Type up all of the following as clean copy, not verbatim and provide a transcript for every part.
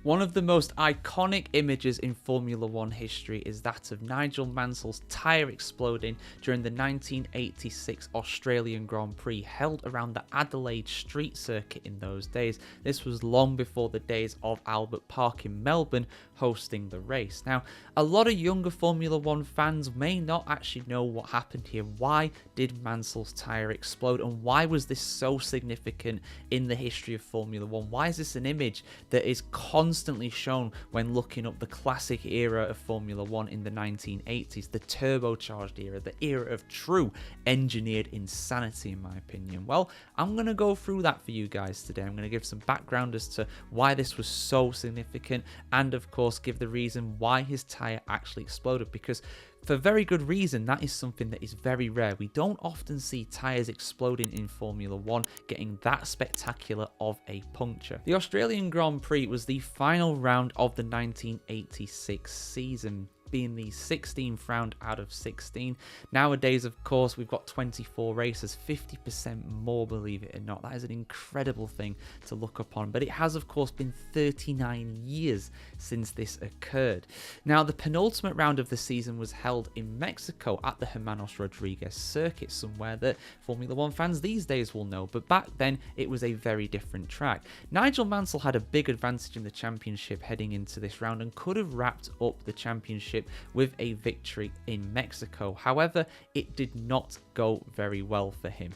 One of the most iconic images in Formula One history is that of Nigel Mansell's tyre exploding during the 1986 Australian Grand Prix, held around the Adelaide Street Circuit in those days. This was long before the days of Albert Park in Melbourne hosting the race. Now, a lot of younger Formula One fans may not actually know what happened here. Why did Mansell's tyre explode, and why was this so significant in the history of Formula One? Why is this an image that is constantly shown when looking up the classic era of Formula One in the 1980s, the turbocharged era, the era of true engineered insanity, in my opinion? Well, I'm going to go through that for you guys today. I'm going to give some background as to why this was so significant, and of course give the reason why his tyre actually exploded, because for very good reason, that is something that is very rare. We don't often see tyres exploding in Formula One, getting that spectacular of a puncture. The Australian Grand Prix was the final round of the 1986 season, being the 16th round out of 16. Nowadays, of course, we've got 24 races, 50% more, believe it or not. That is an incredible thing to look upon, but it has, of course, been 39 years since this occurred. Now, the penultimate round of the season was held in Mexico at the Hermanos Rodriguez circuit, somewhere that Formula One fans these days will know, but back then it was a very different track. Nigel Mansell had a big advantage in the championship heading into this round and could have wrapped up the championship with a victory in Mexico. However, it did not go very well for him.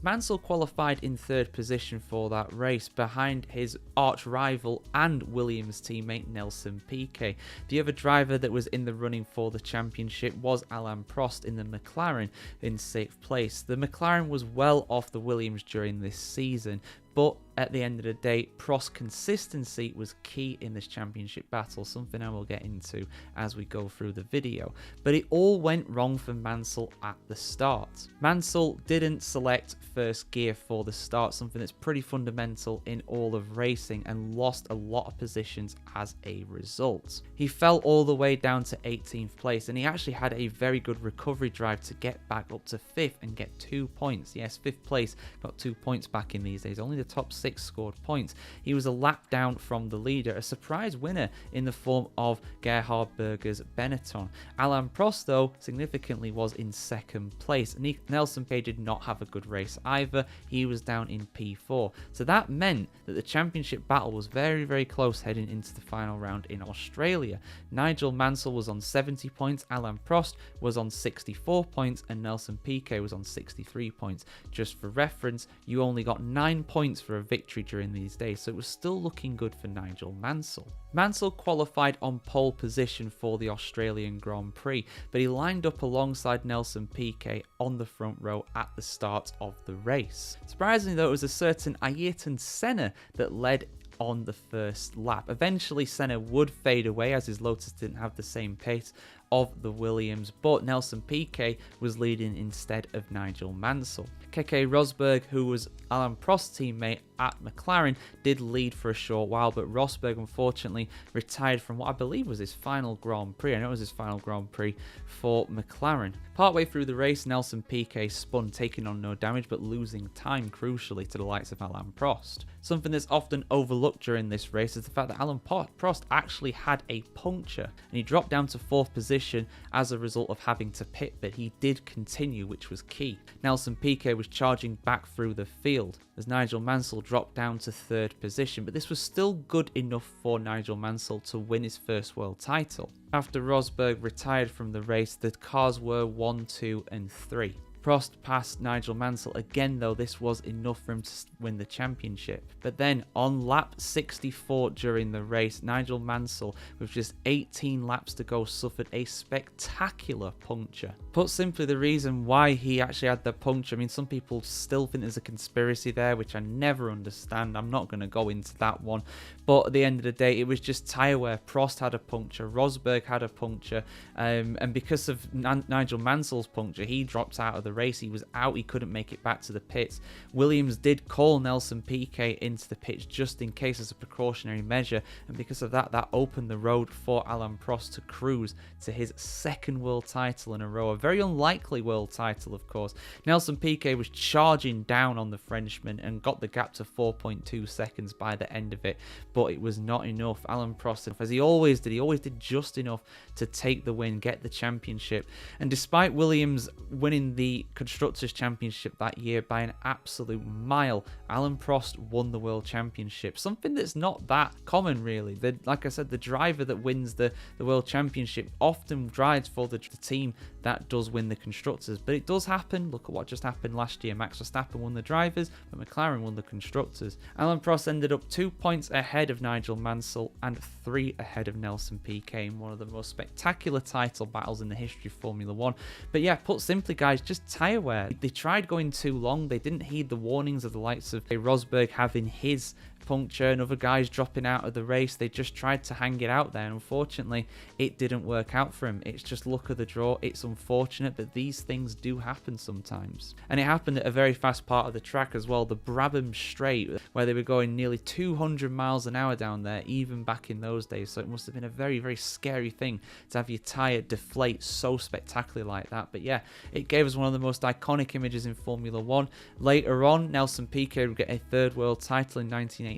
Mansell qualified in third position for that race, behind his arch rival and Williams teammate Nelson Piquet. The other driver that was in the running for the championship was Alain Prost in the McLaren in 6th place. The McLaren was well off the Williams during this season, but at the end of the day, Prost's consistency was key in this championship battle, something I will get into as we go through the video. But it all went wrong for Mansell at the start. Mansell didn't select first gear for the start, something that's pretty fundamental in all of racing, and lost a lot of positions as a result. He fell all the way down to 18th place, and he actually had a very good recovery drive to get back up to 5th and get 2 points. Yes, 5th place, got 2 points back in these days. Only the top 6 scored points. He was a lap down from the leader, a surprise winner in the form of Gerhard Berger's Benetton. Alain Prost, though, significantly was in 2nd place. Nelson Piquet did not have a good race either. He was down in P4. So that meant that the championship battle was very, very close heading into the final round in Australia. Nigel Mansell was on 70 points, Alain Prost was on 64 points, and Nelson Piquet was on 63 points. Just for reference, you only got 9 points for a victory during these days, so it was still looking good for Nigel Mansell. Mansell qualified on pole position for the Australian Grand Prix, but he lined up alongside Nelson Piquet on the front row at the start of the race. Surprisingly, though, it was a certain Ayrton Senna that led on the first lap. Eventually, Senna would fade away as his Lotus didn't have the same pace of the Williams, but Nelson Piquet was leading instead of Nigel Mansell. Keke Rosberg, who was Alain Prost's teammate at McLaren, did lead for a short while, but Rosberg unfortunately retired from what I believe was his final Grand Prix. I know it was his final Grand Prix for McLaren. Partway through the race, Nelson Piquet spun, taking on no damage but losing time crucially to the likes of Alain Prost. Something that's often overlooked during this race is the fact that Alain Prost actually had a puncture, and he dropped down to 4th position as a result of having to pit, but he did continue, which was key. Nelson Piquet was charging back through the field as Nigel Mansell dropped down to 3rd position, but this was still good enough for Nigel Mansell to win his first world title. After Rosberg retired from the race, the cars were 1, 2 and 3. Prost passed Nigel Mansell again, though this was enough for him to win the championship. But then on lap 64 during the race, Nigel Mansell, with just 18 laps to go, suffered a spectacular puncture. Put simply, the reason why he actually had the puncture, I mean, some people still think there's a conspiracy there, which I never understand. I'm not going to go into that one. But at the end of the day, it was just tyre wear. Prost had a puncture, Rosberg had a puncture, and because of Nigel Mansell's puncture, he dropped out of the the race. He was out, he couldn't make it back to the pits. Williams did call Nelson Piquet into the pits just in case as a precautionary measure, and because of that, that opened the road for Alain Prost to cruise to his second world title in a row. A very unlikely world title, of course. Nelson Piquet was charging down on the Frenchman and got the gap to 4.2 seconds by the end of it, but it was not enough. Alain Prost, as he always did just enough to take the win, get the championship. And despite Williams winning the Constructors' Championship that year by an absolute mile, Alain Prost won the World Championship. Something that's not that common, really. Like I said, the driver that wins the World Championship often drives for the team that does win the Constructors. But it does happen. Look at what just happened last year. Max Verstappen won the drivers, but McLaren won the Constructors. Alain Prost ended up 2 points ahead of Nigel Mansell and 3 ahead of Nelson Piquet in one of the most spectacular title battles in the history of Formula 1. But yeah, put simply, guys, just tyre wear. They tried going too long. They didn't heed the warnings of the likes of Rosberg having his puncture and other guys dropping out of the race. They just tried to hang it out there, and unfortunately it didn't work out for him. It's just luck of the draw. It's unfortunate, but these things do happen sometimes, and it happened at a very fast part of the track as well, the Brabham Straight, where they were going nearly 200 miles an hour down there even back in those days. So it must have been a very, very scary thing to have your tyre deflate so spectacularly like that. But yeah, it gave us one of the most iconic images in Formula 1. Later on, Nelson Piquet would get a third world title in 1987.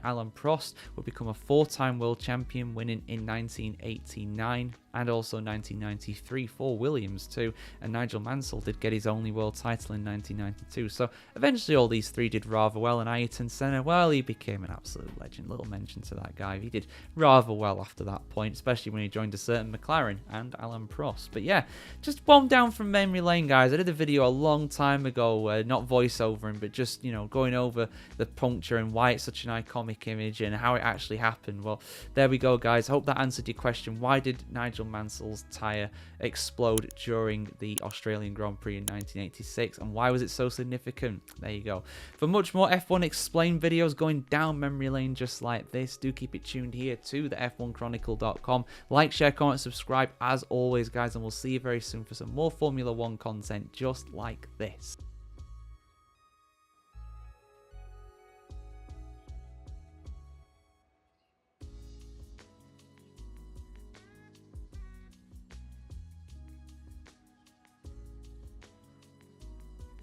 Alain Prost would become a 4-time world champion, winning in 1989 and also 1993 for Williams too, and Nigel Mansell did get his only world title in 1992. So eventually all these three did rather well, and Ayrton Senna, well, he became an absolute legend. Little mention to that guy. He did rather well after that point, especially when he joined a certain McLaren and Alain Prost. But yeah, just one down from memory lane, guys. I did a video a long time ago, not voiceovering, but just, you know, going over the puncture and why it's such an iconic image and how it actually happened. Well, there we go, guys. Hope that answered your question. Why did Nigel Mansell's tyre explode during the Australian Grand Prix in 1986, and why was it so significant? There you go. For much more F1 Explained videos going down memory lane just like this, do keep it tuned here to the F1Chronicle.com. Like, share, comment, subscribe as always, guys, and we'll see you very soon for some more Formula 1 content just like this.